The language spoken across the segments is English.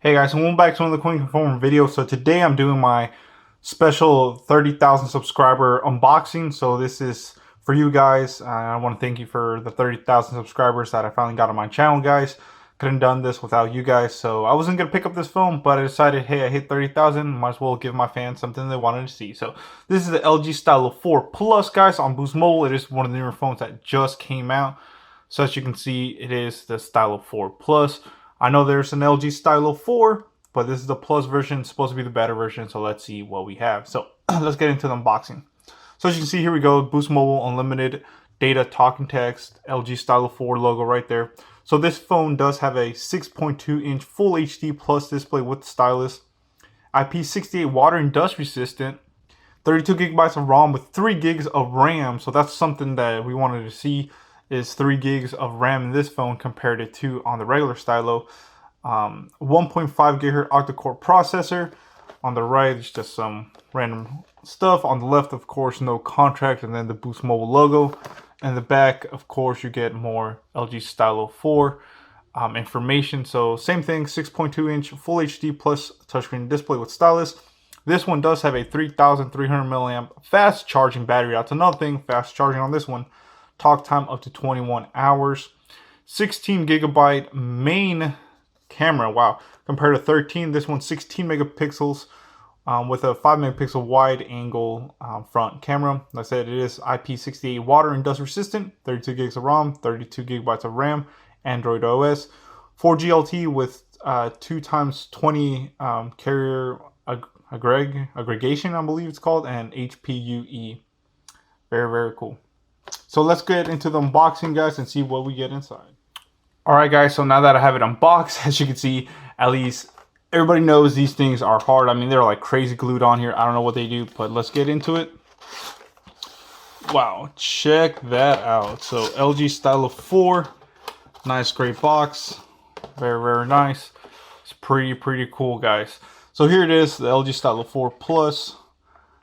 Hey guys, and welcome back to another Coin Conformer video. So today I'm doing my special 30,000 subscriber unboxing. So this is for you guys. I want to thank you for the 30,000 subscribers that I finally got on my channel, guys. Couldn't have done this without you guys. So I wasn't going to pick up this phone, but I decided, hey, I hit 30,000. Might as well give my fans something they wanted to see. So this is the LG Stylo 4 Plus, guys, on Boost Mobile. It is one of the newer phones that just came out. So as you can see, it is the Stylo 4 Plus. I know there's an LG Stylo 4, but this is the Plus version. It's supposed to be the better version, so let's see what we have. So let's get into the unboxing. So as you can see, here we go. Boost Mobile, unlimited data, talking text, LG Stylo 4 logo right there. So this phone does have a 6.2-inch Full HD Plus display with stylus, IP68 water and dust resistant, 32 gigabytes of ROM with 3 gigs of RAM. So that's something that we wanted to see, is 3 gigs of RAM in this phone compared to 2 on the regular Stylo. 1.5 gigahertz octa-core processor. On the right, it's just some random stuff. On the left, of course, no contract, and then the Boost Mobile logo. And the back, of course, you get more LG Stylo 4 information. So same thing, 6.2-inch Full HD Plus touchscreen display with stylus. This one does have a 3,300 milliamp fast charging battery. That's another thing, fast charging on this one. Talk time up to 21 hours. 16 gigabyte main camera. Wow. Compared to 13, this one's 16 megapixels with a 5 megapixel wide angle front camera. Like I said, it is IP68 water and dust resistant. 32 gigs of ROM, 32 gigabytes of RAM, Android OS. 4G LTE with 2x20 carrier aggregation, I believe it's called, and HPUE. Very, very cool. So let's get into the unboxing, guys, and see what we get inside. Alright guys, so now that I have it unboxed, as you can see, at least everybody knows these things are hard. I mean, they're like crazy glued on here. I don't know what they do, but let's get into it. Wow, check that out. So LG Stylo 4, nice great box. Very, very nice. It's pretty cool, guys. So here it is, the LG Stylo 4 Plus.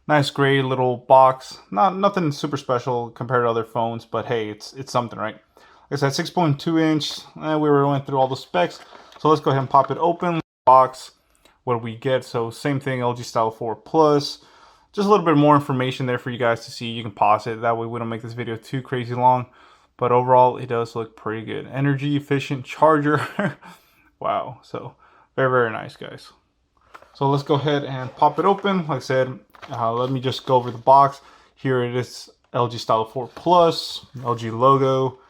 Nice gray little box. Nothing super special compared to other phones, but hey, it's something, right? Like I said, 6.2-inch. We were going through all the specs. So let's go ahead and pop it open. Box. What do we get? So same thing, LG Stylo 4 Plus. Just a little bit more information there for you guys to see. You can pause it. That way we don't make this video too crazy long. But overall, it does look pretty good. Energy efficient charger. Wow. So very, very nice, guys. So let's go ahead and pop it open. Like I said, let me just go over the box. Here it is, LG Stylo 4 Plus, LG logo,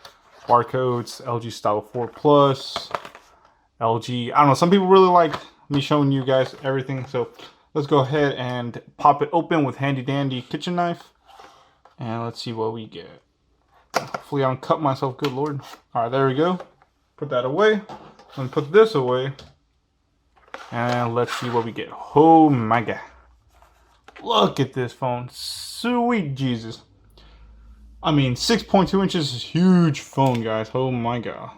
barcodes, LG Stylo 4 Plus, LG. I don't know, some people really like me showing you guys everything. So let's go ahead and pop it open with handy dandy kitchen knife. And let's see what we get. Hopefully I don't cut myself, good lord. All right, there we go. Put that away. And put this away. And let's see what we get. Oh my god. Look at this phone. Sweet Jesus. I mean, 6.2 inches is a huge phone, guys. Oh my god.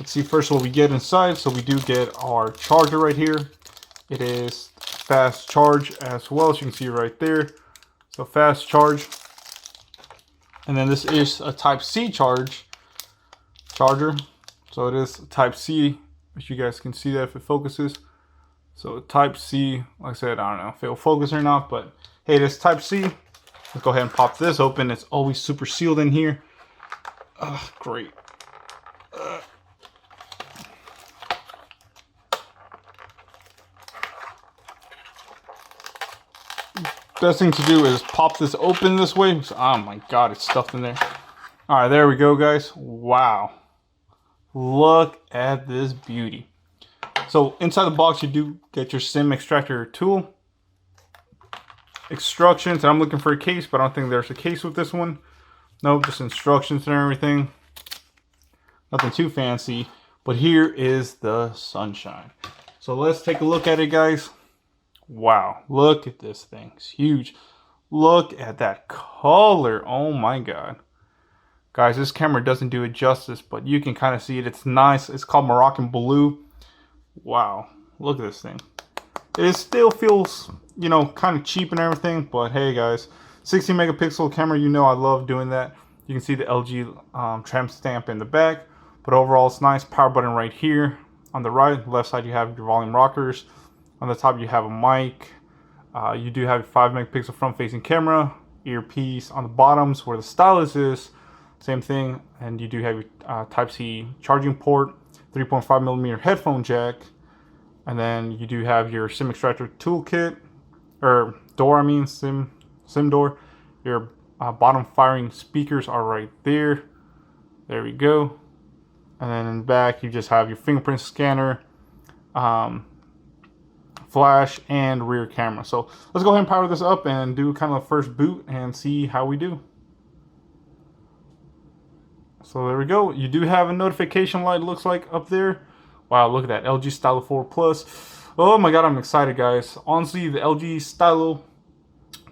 Let's see first what we get inside. So we do get our charger right here. It is fast charge as well, as you can see right there. So fast charge. And then this is a Type-C charger. So it is Type-C. If you guys can see that, if it focuses. So Type-C, like I said, I don't know if it'll focus or not, but hey, this Type-C. Let's go ahead and pop this open. It's always super sealed in here. Great. Best thing to do is pop this open this way. Oh my god, it's stuffed in there. All right, there we go, guys. Wow. Look at this beauty. So inside the box, you do get your SIM extractor tool. Instructions, and I'm looking for a case, but I don't think there's a case with this one. Nope, just instructions and everything. Nothing too fancy, but here is the sunshine. So let's take a look at it, guys. Wow, look at this thing. It's huge. Look at that color. Oh my god. Guys, this camera doesn't do it justice, but you can kind of see it. It's nice. It's called Moroccan Blue. Wow, look at this thing. It still feels, you know, kind of cheap and everything, but hey guys, 16 megapixel camera, you know I love doing that. You can see the LG tramp stamp in the back, but overall it's nice. Power button right here. On the right, left side, you have your volume rockers. On the top, you have a mic. You do have a 5 megapixel front-facing camera, earpiece on the bottoms where the stylus is. Same thing, and you do have your Type-C charging port, 3.5 millimeter headphone jack, and then you do have your SIM extractor toolkit, or door, I mean, SIM door. Your bottom firing speakers are right there. There we go. And then in the back, you just have your fingerprint scanner, flash, and rear camera. So let's go ahead and power this up and do kind of a first boot and see how we do. So there we go. You do have a notification light, looks like, up there. Wow, look at that. LG Stylo 4 Plus. Oh my god, I'm excited, guys. Honestly, the LG Stylo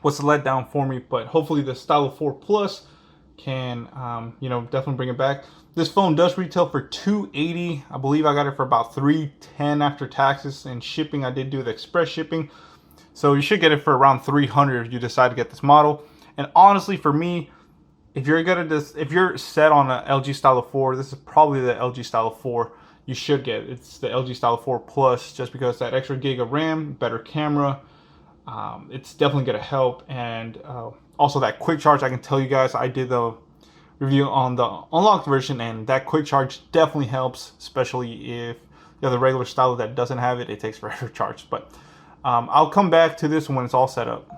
was a letdown for me, but hopefully the Stylo 4 Plus can, you know, definitely bring it back. This phone does retail for $280. I believe I got it for about $310 after taxes and shipping. I did do the express shipping. So you should get it for around $300 if you decide to get this model. And honestly, for me, if you're set on an LG Stylo 4, this is probably the LG Stylo 4 you should get. It's the LG Stylo 4 Plus, just because that extra gig of RAM, better camera, it's definitely gonna help. And also that quick charge, I can tell you guys, I did the review on the unlocked version, and that quick charge definitely helps, especially if you have the regular Stylo that doesn't have it. It takes forever to charge. But I'll come back to this when it's all set up.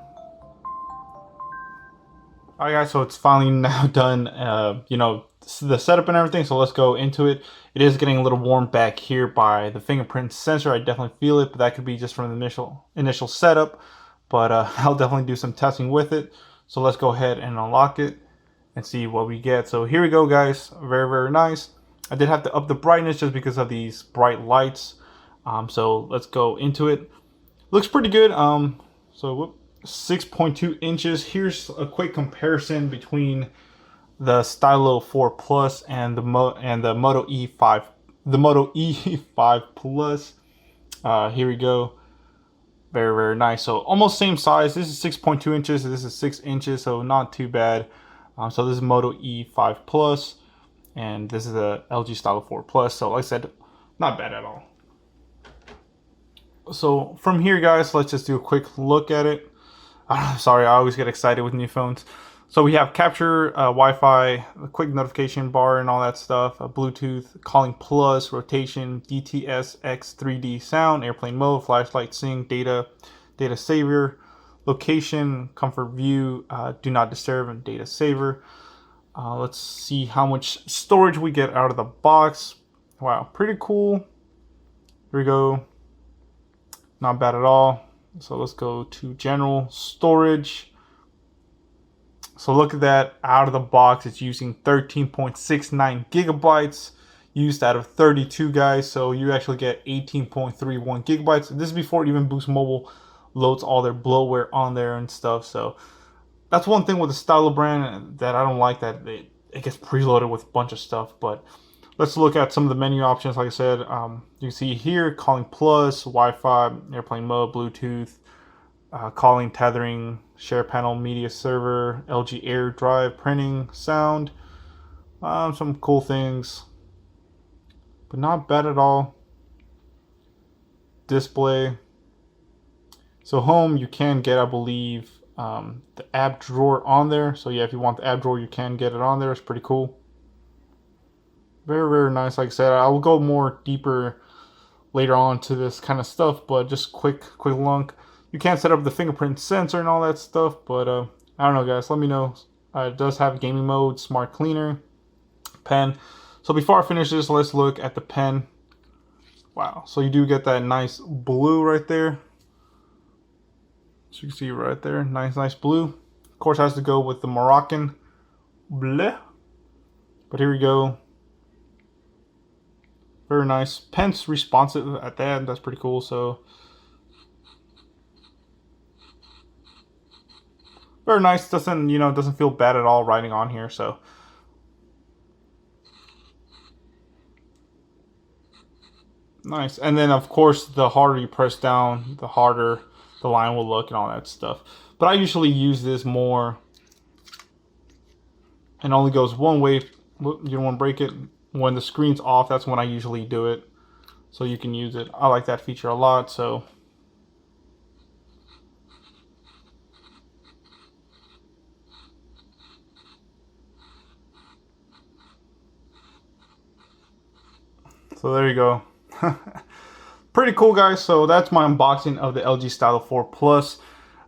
Alright guys, so it's finally now done, you know, the setup and everything, so let's go into it. It is getting a little warm back here by the fingerprint sensor. I definitely feel it, but that could be just from the initial setup. But I'll definitely do some testing with it. So let's go ahead and unlock it and see what we get. So here we go, guys. Very, very nice. I did have to up the brightness just because of these bright lights. So let's go into it. Looks pretty good. So 6.2 inches. Here's a quick comparison between the Stylo 4 Plus and the Moto E5, the Moto E5 Plus. Here we go. Very, very nice. So almost same size. This is 6.2 inches. This is 6 inches, so not too bad. So this is Moto E5 Plus, and this is the LG Stylo 4 Plus. So like I said, not bad at all. So from here, guys, let's just do a quick look at it. Sorry, I always get excited with new phones. So we have capture, Wi-Fi, a quick notification bar and all that stuff, Bluetooth, calling plus, rotation, DTS, X, 3D sound, airplane mode, flashlight, sync, data saver, location, comfort view, do not disturb, and data saver. Let's see how much storage we get out of the box. Wow, pretty cool. Here we go. Not bad at all. So let's go to general storage. So look at that, out of the box, it's using 13.69 gigabytes used out of 32, guys. So you actually get 18.31 gigabytes. This is before even Boost Mobile loads all their bloatware on there and stuff. So that's one thing with the Stylo brand that I don't like, that it gets preloaded with a bunch of stuff. But let's look at some of the menu options. Like I said, you can see here, calling plus, Wi-Fi, airplane mode, Bluetooth, calling, tethering, share panel, media server, LG Air drive, printing, sound, some cool things, but not bad at all. Display. So home, you can get, I believe, the app drawer on there. So yeah, if you want the app drawer, you can get it on there. It's pretty cool. Very, very nice. Like I said, I will go more deeper later on to this kind of stuff, but just quick look. You can't set up the fingerprint sensor and all that stuff, but I don't know, guys. Let me know. It does have gaming mode, smart cleaner, pen. So before I finish this, let's look at the pen. Wow. So you do get that nice blue right there. So you can see right there, nice blue. Of course, it has to go with the Moroccan bleh. But here we go. Very nice. Pen's responsive at that. That's pretty cool. So very nice. Doesn't feel bad at all writing on here. So nice. And then of course, the harder you press down, the harder the line will look and all that stuff. But I usually use this more, and only goes one way. You don't want to break it. When the screen's off, that's when I usually do it. so you can use it. I like that feature a lot. So there you go. Pretty cool, guys. So that's my unboxing of the LG Stylo 4 Plus.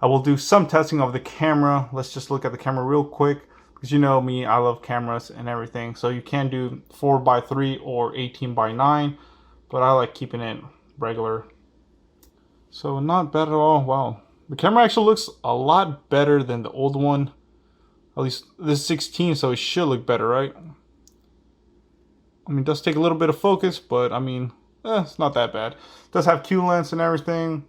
I will do some testing of the camera. Let's just look at the camera real quick, because you know me, I love cameras and everything. So you can do 4x3 or 18x9, but I like keeping it regular. So not bad at all. Wow, the camera actually looks a lot better than the old one. At least this is 16, so it should look better, right? I mean, it does take a little bit of focus, but I mean, it's not that bad. It does have Q lens and everything.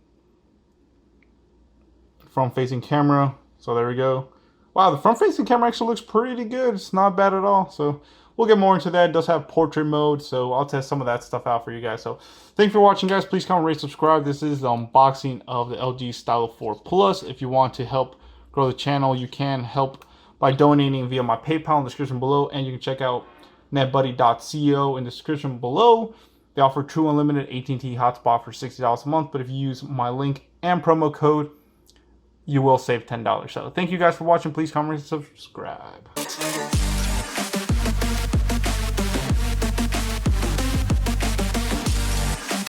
Front facing camera. So there we go. Wow, the front facing camera actually looks pretty good. It's not bad at all. So we'll get more into that. It does have portrait mode, so I'll test some of that stuff out for you guys. So thanks for watching, guys. Please comment, rate, subscribe. This is the unboxing of the LG Stylo 4 Plus. If you want to help grow the channel, you can help by donating via my PayPal in the description below, and you can check out netbuddy.co in the description below. They offer true unlimited AT&T Hotspot for $60 a month, but if you use my link and promo code, you will save $10. So thank you guys for watching. Please comment and subscribe.